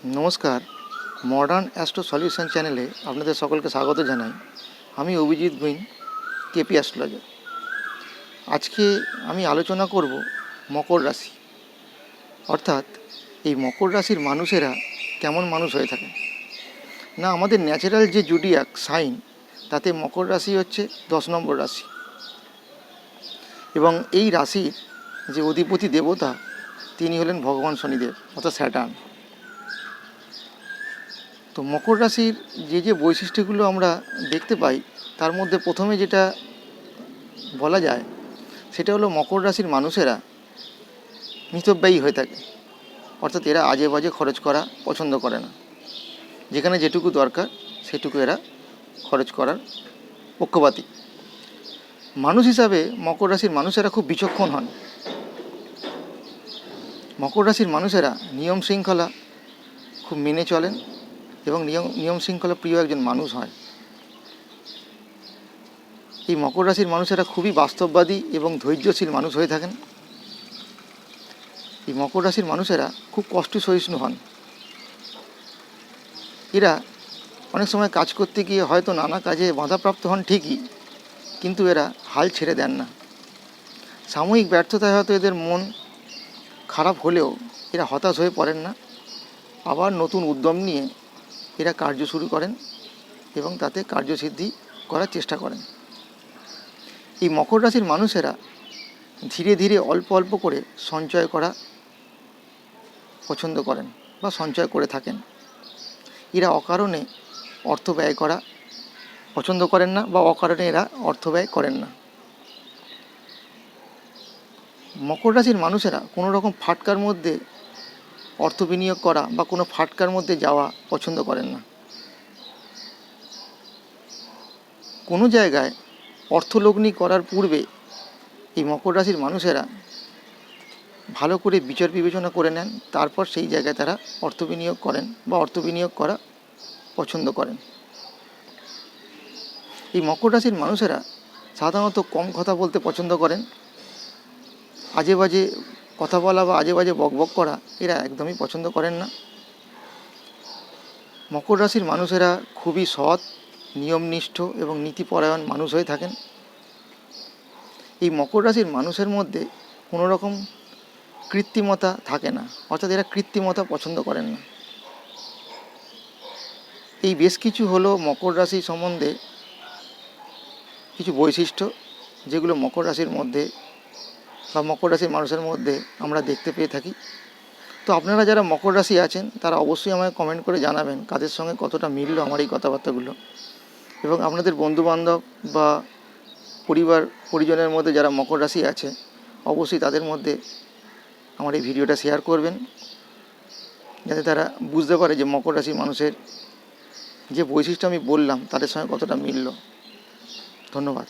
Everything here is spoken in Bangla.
নমস্কার, মডার্ন অ্যাস্ট্রো সলিউশন চ্যানেলে আপনাদের সকলকে স্বাগত জানাই। আমি অভিজিৎ ভুঁইন, কেপি অ্যাস্ট্রোলজার। আজকে আমি আলোচনা করব মকর রাশি, অর্থাৎ এই মকর রাশির মানুষেরা কেমন মানুষ হয়ে থাকে। না, আমাদের ন্যাচারাল যে জুডিয়াক সাইন, তাতে মকর রাশি হচ্ছে 10 নম্বর রাশি, এবং এই রাশির যে অধিপতি দেবতা তিনি হলেন ভগবান শনিদেব, অর্থাৎ স্যাটার্ন। তো মকর রাশির যে বৈশিষ্ট্যগুলো আমরা দেখতে পাই, তার মধ্যে প্রথমে যেটা বলা যায় সেটা হলো মকর রাশির মানুষেরা মিতব্যয়ী হয়ে থাকে, অর্থাৎ এরা আজে বাজে খরচ করা পছন্দ করে না। যেখানে যেটুকু দরকার সেটুকু এরা খরচ করার পক্ষপাতী। মানুষ হিসাবে মকর রাশির মানুষেরা খুব বিচক্ষণ হন। মকর রাশির মানুষেরা নিয়ম শৃঙ্খলা খুব মেনে চলেন এবং নিয়ম শৃঙ্খলা প্রিয় একজন মানুষ হয়। এই মকর রাশির মানুষেরা খুবই বাস্তববাদী এবং ধৈর্যশীল মানুষ হয়ে থাকেন। এই মকর রাশির মানুষেরা খুব কষ্ট সহিষ্ণু হন। এরা অনেক সময় কাজ করতে গিয়ে হয়তো নানা কাজে বাধাপ্রাপ্ত হন ঠিকই, কিন্তু এরা হাল ছেড়ে দেন না। সাময়িক ব্যর্থতায় হয়তো এদের মন খারাপ হলেও এরা হতাশ হয়ে পড়েন না। আবার নতুন উদ্যম নিয়ে এরা কার্য শুরু করেন এবং তাতে কার্যসিদ্ধি করার চেষ্টা করেন। এই মকর রাশির মানুষেরা ধীরে ধীরে অল্প অল্প করে সঞ্চয় করা পছন্দ করেন বা সঞ্চয় করে থাকেন। এরা অকারণে অর্থ ব্যয় করা পছন্দ করেন না বা অকারণে এরা অর্থ ব্যয় করেন না। মকর রাশির মানুষেরা কোনো রকম ফাটকার মধ্যে অর্থ বিনিয়োগ করা বা কোনো ফাটকার মধ্যে যাওয়া পছন্দ করেন না। কোনো জায়গায় অর্থলগ্নি করার পূর্বে এই মকর রাশির মানুষেরা ভালো করে বিচার বিবেচনা করে নেন, তারপর সেই জায়গায় তারা অর্থ বিনিয়োগ করেন বা অর্থ বিনিয়োগ করা পছন্দ করেন। এই মকর রাশির মানুষেরা সাধারণত কম কথা বলতে পছন্দ করেন। আজে বাজে কথা বলা বা আজে বাজে বকবক করা এরা একদমই পছন্দ করেন না। মকর রাশির মানুষেরা খুবই সৎ, নিয়মনিষ্ঠ এবং নীতিপরায়ণ মানুষ হয়ে থাকেন। এই মকর রাশির মানুষের মধ্যে কোনো রকম কৃত্রিমতা থাকে না, অর্থাৎ এরা কৃত্রিমতা পছন্দ করেন না। এই বেশ কিছু হলো মকর রাশি সম্বন্ধে কিছু বৈশিষ্ট্য, যেগুলো মকর রাশির মধ্যে বা মকর রাশির মানুষের মধ্যে আমরা দেখতে পেয়ে থাকি। তো আপনারা যারা মকর রাশি আছেন তারা অবশ্যই আমায় কমেন্ট করে জানাবেন কাদের সঙ্গে কতটা মিলল আমার এই কথাবার্তাগুলো, এবং আপনাদের বন্ধুবান্ধব বা পরিজনের মধ্যে যারা মকর রাশি আছে অবশ্যই তাদের মধ্যে আমার এই ভিডিওটা শেয়ার করবেন, যাতে তারা বুঝতে পারে যে মকর রাশির মানুষের যে বৈশিষ্ট্য আমি বললাম তাদের সঙ্গে কতটা মিলল। ধন্যবাদ।